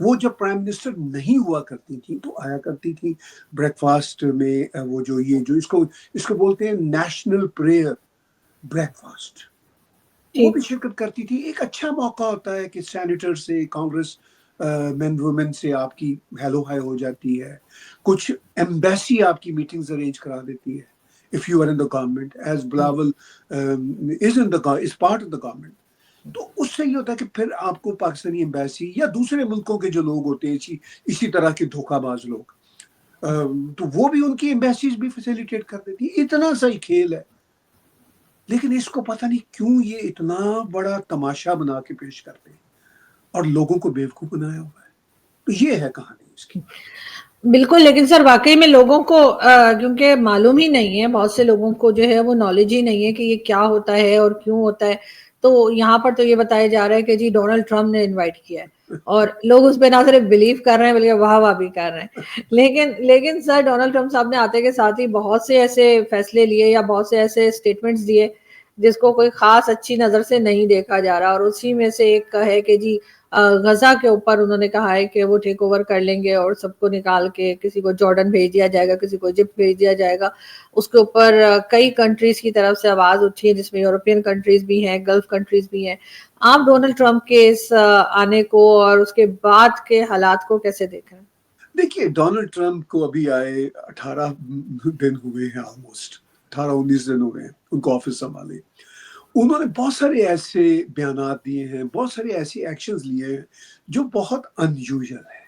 وہ جب prime minister نہیں ہوا کرتی تھی تو آیا کرتی تھی بریک فاسٹ میں، وہ جو یہ جو اس کو بولتے ہیں نیشنل پریئر بریک فاسٹ، وہ بھی شرکت کرتی تھی۔ ایک اچھا موقع ہوتا ہے کہ سینیٹر سے، کانگریس مین وومن سے آپ کی ہیلو ہائی ہو جاتی ہے، کچھ ایمبیسی آپ کی میٹنگز ارینج کرا دیتی ہے if you are in the government as Bilawal is part of the government۔ تو اس سے یہ ہوتا ہے کہ پھر آپ کو پاکستانی ایمبیسی یا دوسرے ملکوں کے جو لوگ ہوتے ہیں اسی طرح کے دھوکہ باز لوگ، تو وہ بھی ان کی ایمبیسیز بھی فیسیلیٹیٹ کر دیتی ہیں۔ اتنا سا ہی کھیل ہے، لیکن اس کو پتہ نہیں کیوں یہ اتنا بڑا تماشا بنا کے پیش کرتے ہیں اور لوگوں کو بیوقوف بنایا ہوا ہے۔ تو یہ ہے کہانی اس کی۔ بالکل، لیکن سر واقعی میں لوگوں کو کیونکہ معلوم ہی نہیں ہے، بہت سے لوگوں کو جو ہے وہ نالج ہی نہیں ہے کہ یہ کیا ہوتا ہے اور کیوں ہوتا ہے۔ تو یہاں پر تو یہ بتایا جا رہا ہے کہ جی ڈونلڈ ٹرمپ نے انوائٹ کیا ہے، اور لوگ اس پہ نہ صرف بلیو کر رہے ہیں بلکہ واہ واہ بھی کر رہے ہیں۔ لیکن سر ڈونلڈ ٹرمپ صاحب نے آتے کے ساتھ ہی بہت سے ایسے فیصلے لیے یا بہت سے ایسے اسٹیٹمنٹس دیے جس کو کوئی خاص اچھی نظر سے نہیں دیکھا جا رہا، اور اسی میں سے ایک ہے کہ جی غزہ کے اوپر انہوں نے کہا ہے کہ وہ ٹیک اوور کر لیں گے اور سب کو نکال کے کسی کو جارڈن بھیج دیا جائے گا، کسی کو ایجپٹ بھیج دیا جائے گا۔ اس کے اوپر کئی کنٹریز کی طرف سے آواز اٹھی ہے، جس میں یورپین کنٹریز بھی ہیں، گلف کنٹریز بھی ہیں۔ آپ ڈونلڈ ٹرمپ کے اس آنے کو اور اس کے بعد کے حالات کو کیسے دیکھ رہے ہیں؟ دیکھیے، ڈونلڈ ٹرمپ کو ابھی آئے 18 دن ہوئے ہیں، آلموسٹ 18-19 دن ہوئے ہیں ان کو آفس سنبھالے۔ انہوں نے بہت سارے ایسے بیانات دیے ہیں، بہت سارے ایسے ایکشنز لیے ہیں جو بہت ان یوزل ہے،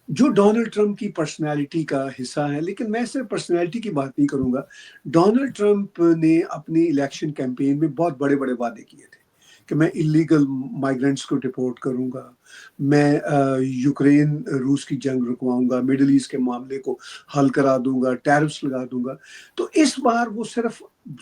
جو ڈونلڈ ٹرمپ کی پرسنالٹی کا حصہ ہے۔ لیکن میں صرف پرسنالٹی کی بات نہیں کروں گا۔ ڈونلڈ ٹرمپ نے اپنی الیکشن کیمپین میں بہت بڑے بڑے وعدے کیے تھے کہ میں اللیگل مائیگرنٹس کو ڈپورٹ کروں گا، میں یوکرین روس کی جنگ رکواؤں گا، مڈل ایسٹ کے معاملے کو حل کرا دوں گا، ٹیرفس لگا دوں گا۔ تو اس بار وہ صرف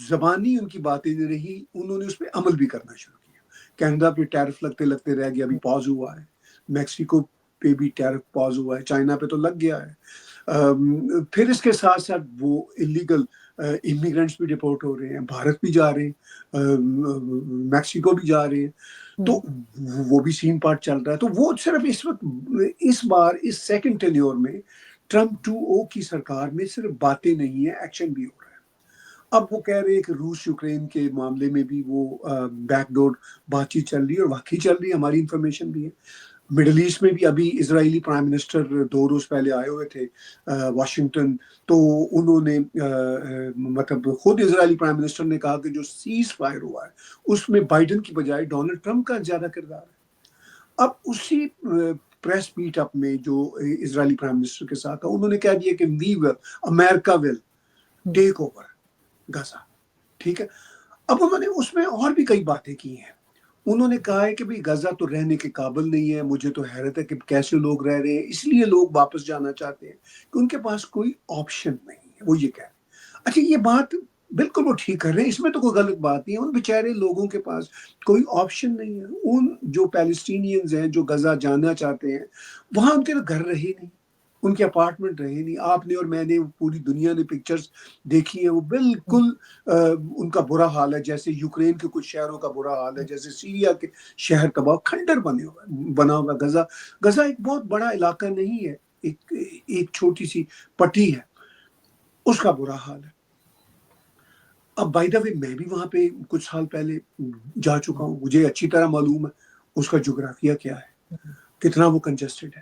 زبانی ان کی باتیں نہیں رہی، انہوں نے اس پہ عمل بھی کرنا شروع کیا۔ کینیڈا پہ ٹیرف لگتے لگتے رہ گیا، ابھی پاز ہوا ہے۔ میکسیکو پہ بھی ٹیرف پاز ہوا ہے، چائنا پہ تو لگ گیا ہے۔ پھر اس کے ساتھ ساتھ وہ اللیگل امیگرینٹس بھی ڈپورٹ ہو رہے ہیں، بھارت بھی جا رہے ہیں، میکسیکو بھی جا رہے ہیں، تو وہ بھی سین پارٹ چل رہا ہے۔ تو وہ صرف اس وقت اس بار اس سیکنڈ ٹینیور میں ٹرمپ 2O کی سرکار میں صرف باتیں نہیں ہیں، ایکشن بھی ہو رہا ہے۔ اب وہ کہہ رہے ہیں کہ روس یوکرین کے معاملے میں بھی وہ بیک ڈور بات چیت چل رہی ہے، اور واقعی چل رہی ہے، ہماری انفارمیشن بھی ہے۔ مڈل ایسٹ میں بھی ابھی اسرائیلی پرائم منسٹر 2 روز پہلے آئے ہوئے تھے واشنگٹن، تو انہوں نے مطلب خود اسرائیلی پرائم منسٹر نے کہا کہ جو سیز فائر ہوا ہے اس میں بائیڈن کی بجائے ڈونلڈ ٹرمپ کا زیادہ کردار ہے۔ اب اسی پریس میٹ اپ میں جو اسرائیلی پرائم منسٹر کے ساتھ تھا، انہوں نے کہہ دیا کہ امریکہ ول ٹیک اوور غزہ، ٹھیک ہے۔ اب انہوں نے اس میں اور بھی کئی باتیں کی ہیں۔ انہوں نے کہا ہے کہ بھئی غزہ تو رہنے کے قابل نہیں ہے، مجھے تو حیرت ہے کہ کیسے لوگ رہ رہے ہیں، اس لیے لوگ واپس جانا چاہتے ہیں کہ ان کے پاس کوئی آپشن نہیں ہے، وہ یہ کہہ رہے ہیں۔ اچھا، یہ بات بالکل وہ ٹھیک کر رہے ہیں، اس میں تو کوئی غلط بات نہیں ہے۔ ان بیچارے لوگوں کے پاس کوئی آپشن نہیں ہے۔ ان جو پیلسٹینینز ہیں جو غزہ جانا چاہتے ہیں، وہاں ان کے گھر رہے نہیں، ان کے اپارٹمنٹ رہے نہیں۔ آپ نے اور میں نے، پوری دنیا نے پکچرز دیکھی ہیں، وہ بالکل ان کا برا حال ہے، جیسے یوکرین کے کچھ شہروں کا برا حال ہے، جیسے سیریا کے شہر تباہ کھنڈر بنا ہوا۔ غزہ ایک بہت بڑا علاقہ نہیں ہے، ایک چھوٹی سی پٹی ہے، اس کا برا حال ہے۔ اب بائی دا وے میں بھی وہاں پہ کچھ سال پہلے جا چکا ہوں، مجھے اچھی طرح معلوم ہے اس کا جغرافیہ کیا ہے، کتنا وہ کنجسٹڈ ہے۔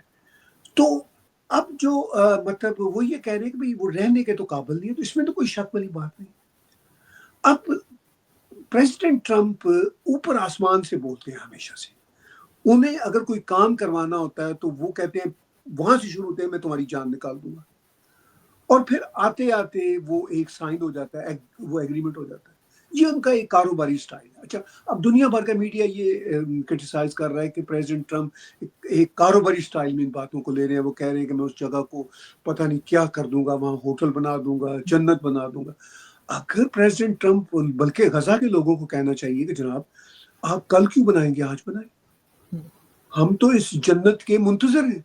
تو اب جو مطلب وہ یہ کہہ رہے ہیں کہ بھئی وہ رہنے کے تو قابل نہیں ہے، تو اس میں تو کوئی شک والی بات نہیں۔ اب پریزیڈنٹ ٹرمپ اوپر آسمان سے بولتے ہیں ہمیشہ سے، انہیں اگر کوئی کام کروانا ہوتا ہے تو وہ کہتے ہیں وہاں سے شروع ہوتے ہیں میں تمہاری جان نکال دوں گا، اور پھر آتے آتے وہ ایک سائن ہو جاتا ہے، وہ ایگریمنٹ ہو جاتا ہے۔ یہ ان کا ایک کاروباری سٹائل ہے۔ اچھا، اب دنیا بھر کا میڈیا یہ کرٹیسائز کر رہا ہے کہ پریزیڈنٹ ٹرمپ ایک کاروباری سٹائل میں ان باتوں کو لے رہے ہیں۔ وہ کہہ رہے ہیں کہ میں اس جگہ کو پتہ نہیں کیا کر دوں گا، وہاں ہوٹل بنا دوں گا، جنت بنا دوں گا۔ اگر پریزیڈنٹ ٹرمپ بلکہ غزہ کے لوگوں کو کہنا چاہیے کہ جناب آپ کل کیوں بنائیں گے، آج بنائیں، ہم تو اس جنت کے منتظر ہیں۔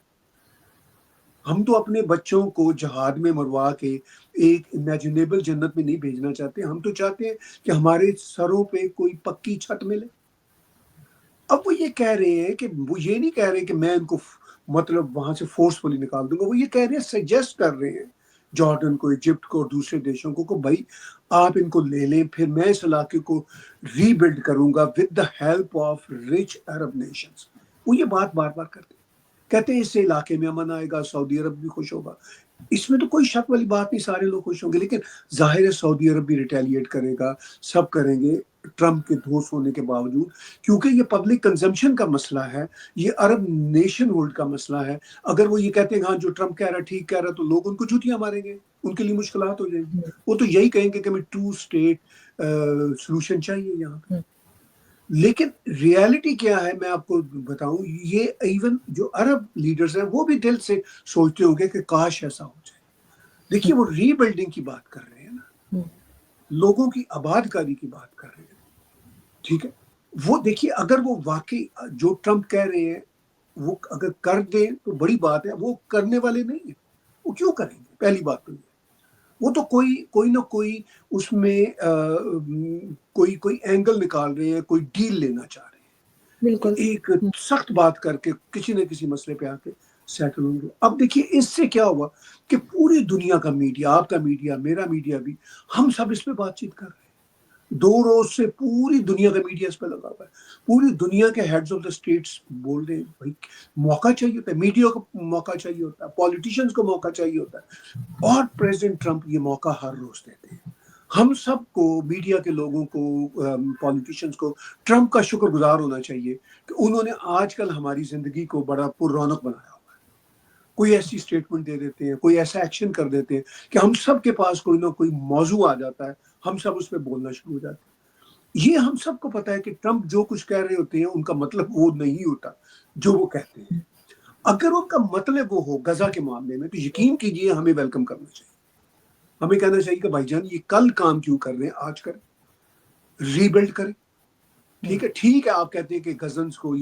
ہم تو اپنے بچوں کو جہاد میں مروا کے ایک امیجنیبل جنت میں نہیں بھیجنا چاہتے، ہم تو چاہتے ہیں کہ ہمارے سروں پہ کوئی پکی چھت ملے۔ اب وہ یہ کہہ رہے ہیں کہ وہ یہ نہیں کہہ رہے کہ میں ان کو مطلب وہاں سے فورسفلی نکال دوں گا. وہ یہ کہہ رہے ہیں، سجیسٹ کر رہے ہیں جارڈن کو، ایجپٹ کو اور دوسرے دیشوں کو کہ بھائی آپ ان کو لے لیں، پھر میں اس علاقے کو ری بلڈ کروں گا with the help of rich Arab nations. وہ یہ بات بار بار کرتے ہیں، کہتے ہیں اس سے علاقے میں امن آئے گا، سعودی عرب بھی خوش ہوگا. اس میں تو کوئی شک والی بات نہیں، سارے لوگ خوش ہوں گے. لیکن ظاہر ہے سعودی عرب بھی ریٹیلیٹ کرے گا، سب کریں گے ٹرمپ کے دوست ہونے کے باوجود، کیونکہ یہ پبلک کنزمپشن کا مسئلہ ہے، یہ عرب نیشن ہولڈ کا مسئلہ ہے. اگر وہ یہ کہتے ہیں ہاں جو ٹرمپ کہہ رہا ہے ٹھیک کہہ رہا ہے، تو لوگ ان کو جوتیاں ماریں گے، ان کے لیے مشکلات ہو جائیں گی. وہ تو یہی کہیں گے کہ ہمیں 2 اسٹیٹ سولوشن چاہیے یہاں پہ. لیکن ریالٹی کیا ہے میں آپ کو بتاؤں، یہ ایون جو عرب لیڈرز ہیں وہ بھی دل سے سوچتے ہوں گے کہ کاش ایسا ہو جائے. دیکھیے وہ ری بلڈنگ کی بات کر رہے ہیں نا، لوگوں کی آباد کاری کی بات کر رہے ہیں، ٹھیک ہے. وہ دیکھیے اگر وہ واقعی جو ٹرمپ کہہ رہے ہیں وہ اگر کر دیں تو بڑی بات ہے. وہ کرنے والے نہیں ہیں، وہ کیوں کریں گے؟ پہلی بات تو یہ، وہ تو کوئی نہ کوئی اس میں کوئی اینگل نکال رہے ہیں، کوئی ڈیل لینا چاہ رہے ہیں کہ بالکل. ایک سخت بات کر کے کسی نہ کسی مسئلے پہ آ کے سیٹل ہوں گے. اب دیکھیے اس سے کیا ہوا کہ پوری دنیا کا میڈیا، آپ کا میڈیا، میرا میڈیا بھی، ہم سب اس پہ بات چیت کر رہے ہیں. 2 روز سے پوری دنیا کا میڈیا اس پہ لگا ہوا ہے. پوری دنیا کے ہیڈز آف دا اسٹیٹس بول رہے ہیں بھائی موقع چاہیے ہوتا ہے، میڈیا کو موقع چاہیے ہوتا ہے، پالیٹیشینز کو موقع چاہیے ہوتا ہے، اور پریزیڈنٹ ٹرمپ یہ موقع ہر روز دیتے ہیں. ہم سب کو، میڈیا کے لوگوں کو، پالیٹیشینز کو ٹرمپ کا شکر گزار ہونا چاہیے کہ انہوں نے آج کل ہماری زندگی کو بڑا پر رونق بنایا ہوا ہے. کوئی ایسی اسٹیٹمنٹ دے دیتے ہیں، کوئی ایسا ایکشن کر دیتے ہیں کہ ہم سب کے پاس کوئی نہ کوئی موضوع آ جاتا ہے، ہم سب اس پہ بولنا شروع ہو جاتے ہیں. یہ ہم سب کو پتا ہے کہ ٹرمپ جو کچھ کہہ رہے ہوتے ہیں ان کا مطلب وہ نہیں ہوتا جو وہ کہتے ہیں. اگر ان کا مطلب وہ ہو غزہ کے معاملے میں تو یقین کیجئے ہمیں ویلکم کرنا چاہیے. ہمیں کہنا چاہیے کہ بھائی جان یہ کل کام کیوں کر رہے ہیں، آج کریں، ری بلڈ کریں. ٹھیک ہے آپ کہتے ہیں کہ گزنس کو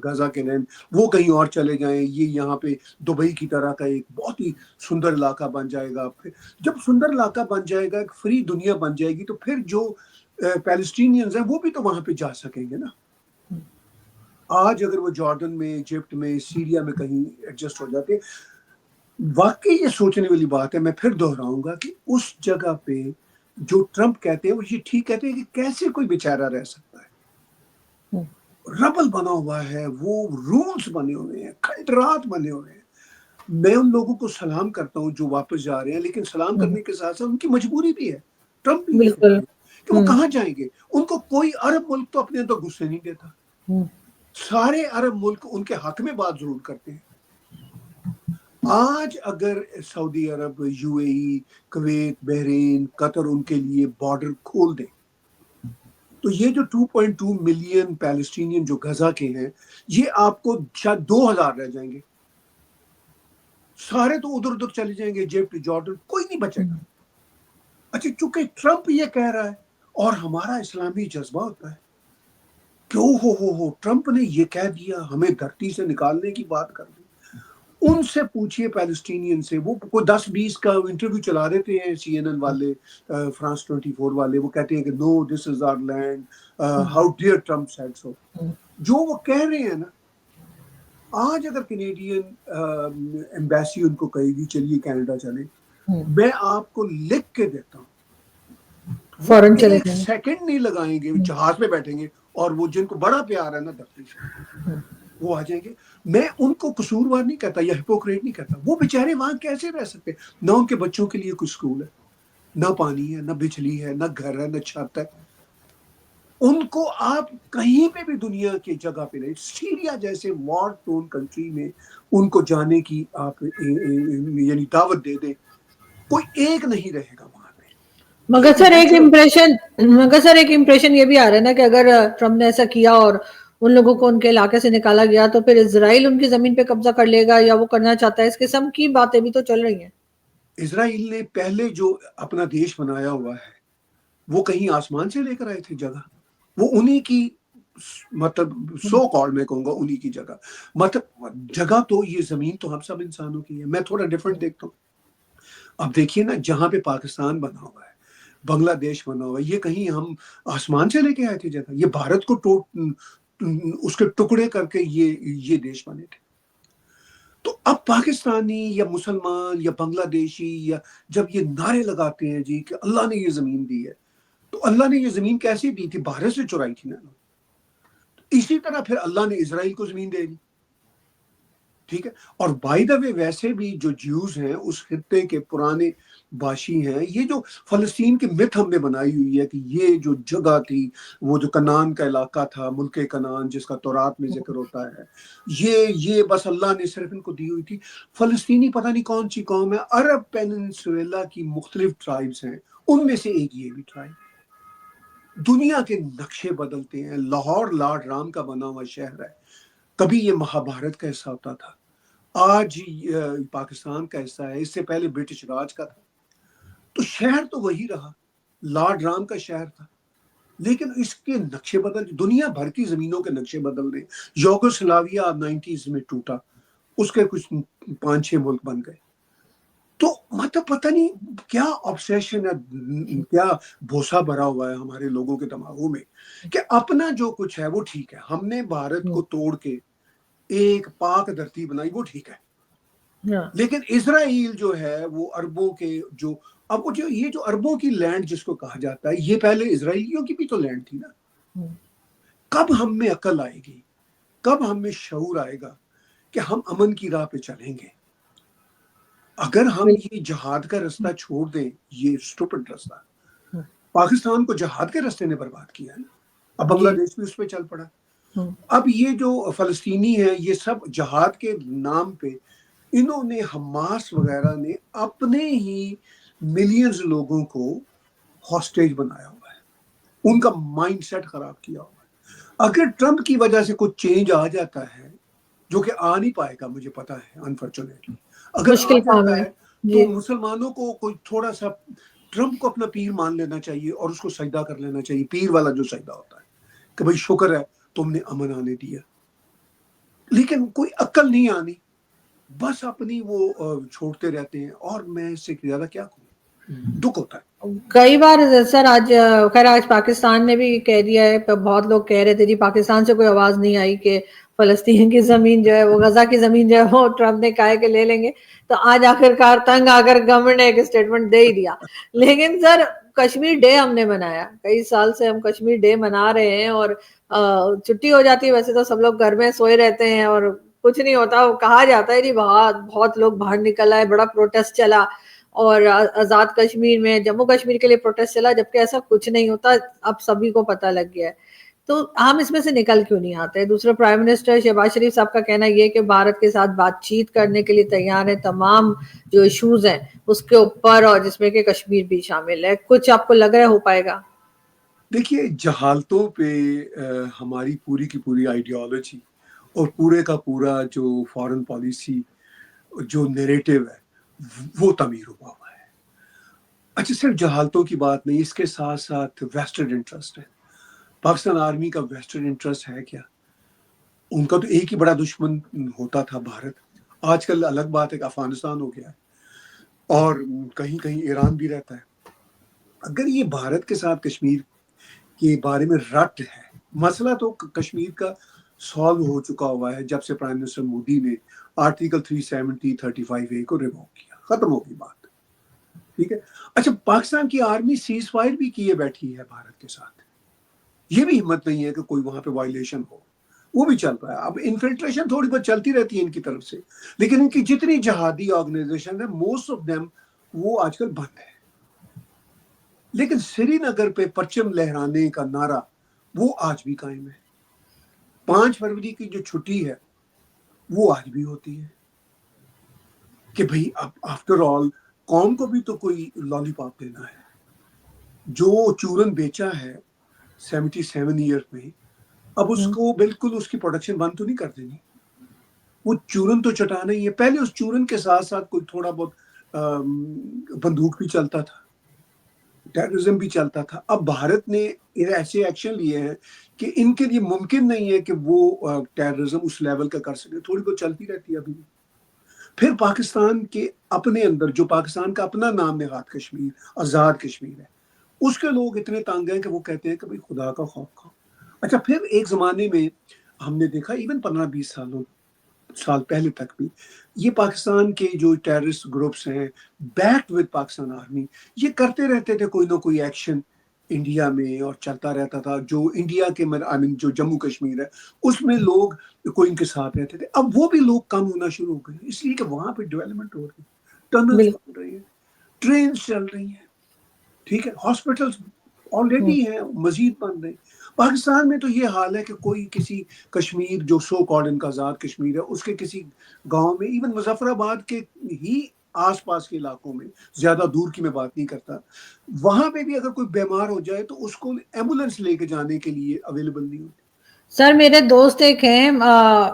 غزہ کے رین وہ کہیں اور چلے جائیں، یہ یہاں پہ دبئی کی طرح کا ایک بہت ہی سندر علاقہ بن جائے گا. پھر جب سندر علاقہ بن جائے گا، ایک فری دنیا بن جائے گی، تو پھر جو پیلسٹینینز ہیں وہ بھی تو وہاں پہ جا سکیں گے نا. آج اگر وہ جارڈن میں، ایجپٹ میں، سیریا میں کہیں ایڈجسٹ ہو جاتے، واقعی یہ سوچنے والی بات ہے. میں پھر دہراؤں گا کہ اس جگہ پہ جو ٹرمپ کہتے ہیں وہ یہ ٹھیک کہتے ہیں کہ کیسے کوئی بیچارہ رہ سکتا ہے. ربل بنا ہوا ہے، وہ رولز بنے ہوئے ہیں، کھنڈرات بنے ہوئے ہیں. میں ان لوگوں کو سلام کرتا ہوں جو واپس جا رہے ہیں، لیکن سلام کرنے کے ساتھ ساتھ ان کی مجبوری بھی ہے. ٹرمپ بھی یہ سوچ بالکل. رہے ہیں کہ وہ کہاں جائیں گے. ان کو کوئی عرب ملک تو اپنے اندر گھسنے نہیں دیتا. سارے عرب ملک ان کے حق میں بات ضرور کرتے ہیں. آج اگر Saudi Arab, U A E, Kuwait, Bahrain, Qatar ان کے لیے بارڈر کھول دیں تو یہ جو 2.2 ملین پیلسٹینین جو غزہ کے ہیں، یہ آپ کو شاید 2000 رہ جائیں گے. سارے تو ادھر ادھر چلے جائیں گے، ایجپٹ، جارڈن، کوئی نہیں بچے گا. اچھا چونکہ ٹرمپ یہ کہہ رہا ہے اور ہمارا اسلامی جذبہ ہوتا ہے کہ ہو ٹرمپ نے یہ کہہ دیا، ہمیں دھرتی سے نکالنے کی بات کر دی. ان سے پوچھئے پیلسٹینین سے، وہ کوئی 10-20 کا انٹرویو چلا دیتے ہیں، سی این این والے، فرانس 24 والے، وہ کہتے ہیں کہ no this is our land, how dare Trump said so. جو وہ کہہ رہے ہیں نا، آج اگر کینیڈین ایمبیسی ان کو کہے گی چلیے کینیڈا چلیں، میں آپ کو لکھ کے دیتا ہوں وہ فوراً چلے ایک جائیں. سیکنڈ نہیں لگائیں گے، جہاز پہ بیٹھیں گے اور وہ جن کو بڑا پیار ہے نا دھرتی سے وہ آ جائیں گے. میں ان کو قصوروار نہیں کہتا یا ہپوکریٹ نہیں کہتا. وہ بیچارے وہاں کیسے رہ سکتے؟ نہ ان کے بچوں کے لیے کوئی اسکول ہے، نہ پانی ہے، نہ بجلی ہے، نہ گھر ہے، نہ چھت ہے. ان کو آپ کہیں پہ بھی دنیا کی جگہ پہ نہیں، سیریا جیسے وار ٹون کنٹری میں ان کو جانے کی آپ یعنی دعوت دے دیں، کوئی ایک نہیں رہے گا وہاں پہ. مگر سر ایک امپریشن یہ بھی آ رہا ہے نا کہ اگر ٹرمپ نے ایسا کیا اور ان لوگوں کو ان کے علاقے سے نکالا گیا تو پھر اسرائیل ان کی زمین پہ قبضہ کر لے گا یا وہ کرنا چاہتا ہے. اس قسم کی باتیں بھی تو چل رہی ہیں. اسرائیل نے پہلے جو اپنا دیش بنایا ہوا ہے وہ کہیں آسمان سے لے کر آئے تھے جگہ، وہ انہی کی مطلب سو کال میں کہوں گا انہی کی جگہ. مطلب جگہ تو یہ زمین تو ہم سب انسانوں کی ہے. میں تھوڑا ڈیفرنٹ دیکھتا ہوں. اب دیکھیے نا، جہاں پہ پاکستان بنا ہوا ہے، بنگلہ دیش بنا ہوا ہے، یہ کہیں ہم آسمان سے لے کے آئے تھے جگہ؟ یہ بھارت کو اس کے ٹکڑے کر کے یہ دیش بنے تھے. پاکستانی یا مسلمان یا بنگلہ دیشی یا جب یہ نعرے لگاتے ہیں جی کہ اللہ نے یہ زمین دی ہے، تو اللہ نے یہ زمین کیسے دی تھی؟ باہر سے چرائی تھی نا. اسی طرح پھر اللہ نے اسرائیل کو زمین دے دی. ٹھیک ہے. اور بائی دا وے ویسے بھی جو جیوز ہیں اس خطے کے پرانے باشی ہیں، یہ جو فلسطین کی مت ہم نے بنائی ہوئی ہے کہ یہ جو جگہ تھی وہ جو کنان کا علاقہ تھا، ملک کنان جس کا تورات میں ذکر ہوتا ہے، یہ بس اللہ نے صرف ان کو دی ہوئی تھی. فلسطینی پتہ نہیں کون سی قوم ہے، عرب پیننسویلا کی مختلف ٹرائبز ہیں، ان میں سے ایک یہ بھی ٹرائب. دنیا کے نقشے بدلتے ہیں. لاہور لارڈ رام کا بنا ہوا شہر ہے، کبھی یہ مہابھارت کا حصہ ہوتا تھا، آج پاکستان کا حصہ ہے، اس سے پہلے برٹش راج کا تھا. تو شہر تو وہی رہا، لارڈ رام کا شہر تھا، لیکن اس کے نقشے بدل، دنیا بھر کی زمینوں کے نقشے بدل رہے. یوگوسلاویا 90s میں ٹوٹا، اس کے کچھ 5-6 ملک بن گئے. تو مطلب پتہ نہیں کیا آبسیشن ہے، کیا بھوسا بھرا ہوا ہے ہمارے لوگوں کے دماغوں میں کہ اپنا جو کچھ ہے وہ ٹھیک ہے، ہم نے بھارت کو توڑ کے ایک پاک دھرتی بنائی، وہ ٹھیک ہے. لیکن اسرائیل جو ہے وہ عربوں کے جو اب یہ جو عربوں کی لینڈ جس کو کہا جاتا ہے، یہ پہلے اسرائیلیوں کی بھی تو لینڈ تھی نا. کب ہم میں عقل آئے گی، کب ہم میں شعور آئے گا کہ ہم امن کی راہ پہ چلیں گے؟ اگر ہم یہ جہاد کا رستہ چھوڑ دیں، یہ سٹوپڈ رستہ، پاکستان کو جہاد کے رستے نے برباد کیا ہے. اب بنگلہ دیش بھی اس پہ چل پڑا. اب یہ جو فلسطینی ہے، یہ سب جہاد کے نام پہ انہوں نے، حماس وغیرہ نے اپنے ہی ملینز لوگوں کو ہاسٹیج بنایا ہوا ہے، ان کا مائنڈ سیٹ خراب کیا ہوا ہے. اگر ٹرمپ کی وجہ سے کچھ چینج آ جاتا ہے، جو کہ آ نہیں پائے گا مجھے پتا ہے انفارچونیٹلی، اگر آ جاتا ہے تو مسلمانوں کو کوئی تھوڑا سا ٹرمپ کو اپنا پیر مان لینا چاہیے اور اس کو سجدہ کر لینا چاہیے، پیر والا جو سجدہ ہوتا ہے کہ بھائی شکر ہے تم نے امن آنے دیا. لیکن کوئی عقل نہیں آنی، بس اپنی وہ چھوڑتے رہتے ہیں. اور میں اس سے زیادہ کیا کہوں، دکھ ہوتا ہے. کئی بار سر آج خیر آج پاکستان نے بھی کہہ دیا ہے، بہت لوگ کہہ رہے تھے جی پاکستان سے کوئی آواز نہیں آئی کہ فلسطین کی زمین جو ہے وہ غزہ کی زمین جو ہے وہ ٹرمپ نے کہا ہے کہ لے لیں گے. تو آج آخرکار تنگ آ کر گورنمنٹ نے ایک اسٹیٹمنٹ دے ہی دیا. لیکن سر کشمیر ڈے ہم نے منایا، کئی سال سے ہم کشمیر ڈے منا رہے ہیں، اور چھٹی ہو جاتی ہے، ویسے تو سب لوگ گھر میں سوئے رہتے ہیں اور کچھ نہیں ہوتا. کہا جاتا ہے جی بہت لوگ باہر نکل آئے، بڑا پروٹیسٹ چلا، اور آزاد کشمیر میں جموں کشمیر کے لیے پروٹیسٹ چلا، جبکہ ایسا کچھ نہیں ہوتا. اب سبھی کو پتہ لگ گیا ہے. تو ہم اس میں سے نکل کیوں نہیں آتے؟ دوسرا پرائم منسٹر شہباز شریف صاحب کا کہنا یہ کہ بھارت کے ساتھ بات چیت کرنے کے لیے تیار ہے، تمام جو ایشوز ہیں اس کے اوپر، اور جس میں کہ کشمیر بھی شامل ہے. کچھ آپ کو لگ رہا ہے ہو پائے گا؟ دیکھیے، جہالتوں پہ ہماری پوری کی پوری آئیڈیالوجی اور پورے کا پورا جو فارن پالیسی جو نیریٹو ہے وہ تعمیر ہوا ہوا ہے. اچھا، صرف جہالتوں کی بات نہیں، اس کے ساتھ ساتھ ویسٹرن انٹرسٹ ہے. پاکستان آرمی کا ویسٹرن انٹرسٹ ہے کیا؟ ان کا تو ایک ہی بڑا دشمن ہوتا تھا بھارت. آج کل الگ بات ہے کہ افغانستان ہو گیا ہے اور کہیں کہیں ایران بھی رہتا ہے. اگر یہ بھارت کے ساتھ کشمیر کے بارے میں رٹ ہے، مسئلہ تو کشمیر کا سالو ہو چکا ہوا ہے جب سے پرائم منسٹر مودی نے آرٹیکل 370-35A کو ریووک کیا، ختم ہوگی بات. ٹھیک ہے. اچھا، پاکستان کی آرمی سیز فائر بھی کیے بیٹھی ہے بھارت کے ساتھ، یہ بھی ہمت نہیں ہے کہ کوئی وہاں پہ وائلیشن ہو، وہ بھی چل رہا ہے. اب انفلٹریشن تھوڑی بہت چلتی رہتی ہے ان کی طرف سے، لیکن ان کی جتنی جہادی آرگنائزیشن ہے موسٹ آف دیم وہ آج کل بند ہے. لیکن سری نگر پہ پرچم لہرانے کا نعرہ وہ آج بھی قائم ہے. 5 فروری کی جو چھٹی ہے وہ آج بھی ہوتی ہے کہ بھئی آفٹر آل قوم کو بھی تو کوئی لالی پاپ دینا ہے. جو چورن بیچا ہے 77 ایئر میں، اب اس کو بالکل اس کی پروڈکشن بند تو نہیں کر دینی. وہ چورن تو چٹانا ہی ہے. پہلے اس چورن کے ساتھ ساتھ کوئی تھوڑا بہت بندوق بھی چلتا تھا، ٹیررزم بھی چلتا تھا. اب بھارت نے ایسے ایکشن لیے ہیں کہ ان کے لیے ممکن نہیں ہے کہ وہ ٹیررزم اس لیول کا کر سکے. تھوڑی بہت چلتی رہتی ہے ابھی. پھر پاکستان کے اپنے اندر جو پاکستان کا اپنا نام نہاد کشمیر، آزاد کشمیر ہے، اس کے لوگ اتنے تنگ ہیں کہ وہ کہتے ہیں کہ بھئی خدا کا خوف کھاؤ. اچھا، پھر ایک زمانے میں ہم نے دیکھا ایون 15-20 سال پہلے تک بھی یہ پاکستان کے جو ٹیررسٹ گروپس ہیں بیکڈ ود پاکستان آرمی یہ کرتے رہتے تھے کوئی نہ کوئی ایکشن انڈیا میں اور چلتا رہتا تھا. جو انڈیا کے جو جموں کشمیر ہے اس میں لوگ کوئی ان کے ساتھ رہتے تھے. اب وہ بھی لوگ کم ہونا شروع ہو گئے اس لیے کہ وہاں پہ ڈیولپمنٹ ہو رہی ہے, ٹنلز بن رہی ہیں, ٹرینز چل رہی ہیں, ٹھیک ہے, ہاسپٹلس آلریڈی ہیں, مزید بن رہے ہیں. پاکستان میں تو یہ حال ہے کہ کوئی کسی کشمیر جو سو کالڈ ان کا آزاد کشمیر ہے اس کے کسی گاؤں میں, ایون مظفر آباد کے ہی آس پاس کے علاقوں میں, زیادہ دور کی میں بات نہیں کرتا, وہاں پہ بھی اگر کوئی بیمار ہو جائے تو اس کو ایمبولینس لے کے جانے کے لیے اویلیبل نہیں ہوتی. سر میرے دوست ایک ہیں,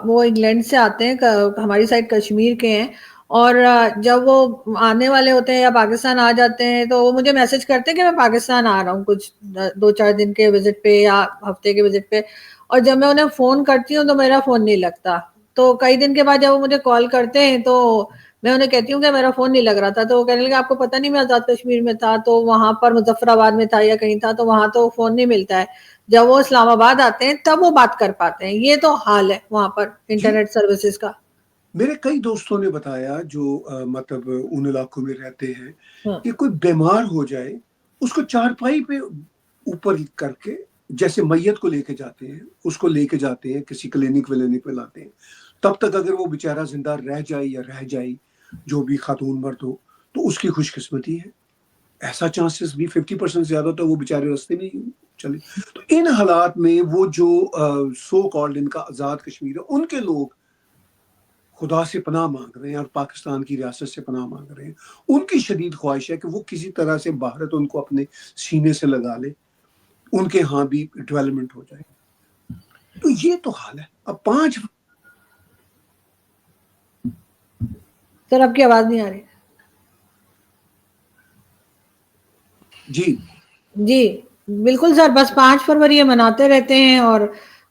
وہ انگلینڈ سے آتے ہیں, ہماری سائڈ کشمیر کے ہیں, اور جب وہ آنے والے ہوتے ہیں یا پاکستان آ جاتے ہیں تو وہ مجھے میسج کرتے ہیں کہ میں پاکستان آ رہا ہوں کچھ 2-4 دن کے وزٹ پہ یا ہفتے کے وزٹ پہ, اور جب میں انہیں فون کرتی ہوں تو میرا فون نہیں لگتا. تو کئی دن کے بعد جب وہ مجھے کال کرتے ہیں تو میں انہیں کہتی ہوں کہ میرا فون نہیں لگ رہا تھا, تو وہ کہنے لگے آپ کو پتہ نہیں میں آزاد کشمیر میں تھا, تو وہاں پر مظفر آباد میں تھا یا کہیں تھا, تو وہاں تو فون نہیں ملتا ہے. جب وہ اسلام آباد آتے ہیں تب وہ بات کر پاتے ہیں. یہ تو حال ہے وہاں پر انٹرنیٹ سروسز کا. میرے کئی دوستوں نے بتایا جو مطلب ان علاقوں میں رہتے ہیں کہ کوئی بیمار ہو جائے اس کو چارپائی پہ اوپر کر کے, جیسے میت کو لے کے جاتے ہیں اس کو لے کے جاتے ہیں کسی کلینک پہ لاتے ہیں, تب تک اگر وہ بیچارہ زندہ رہ جائے یا رہ جائے جو بھی خاتون مرد ہو تو اس کی خوش قسمتی ہے. ایسا چانسز بھی 50% زیادہ تو وہ بیچارے رستے میں چلے. تو ان حالات میں وہ جو سو کالڈ ان کا آزاد کشمیر ہے ان کے لوگ خدا سے پناہ مانگ رہے ہیں اور پاکستان کی ریاست سے پناہ مانگ رہے ہیں. ان کی شدید خواہش ہے کہ وہ کسی طرح سے بھارت ان کو اپنے سینے سے لگا لے, ان کے ہاں بھی ڈیولپمنٹ ہو جائے. تو یہ تو حال ہے. اب 5 سر آپ کی آواز نہیں آ رہی. جی بالکل سر, بس 5 فروری یہ مناتے رہتے ہیں اور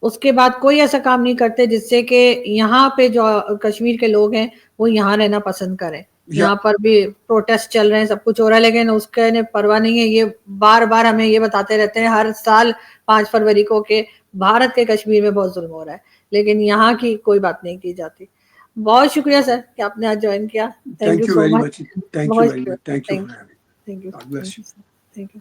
اس کے بعد کوئی ایسا کام نہیں کرتے جس سے کہ یہاں پہ جو کشمیر کے لوگ ہیں وہ یہاں رہنا پسند کریں. یہاں پر بھی پروٹیسٹ چل رہے ہیں, سب کچھ ہو رہا ہے, لیکن اس کے پرواہ نہیں ہے. یہ بار بار ہمیں یہ بتاتے رہتے ہیں ہر سال 5 فروری کو کہ بھارت کے کشمیر میں بہت ظلم ہو رہا ہے, لیکن یہاں کی کوئی بات نہیں کی جاتی. بہت شکریہ سر کہ آپ نے آج جوائن کیا. تھینک یو سو مچ. بہت شکریہ. Thank you.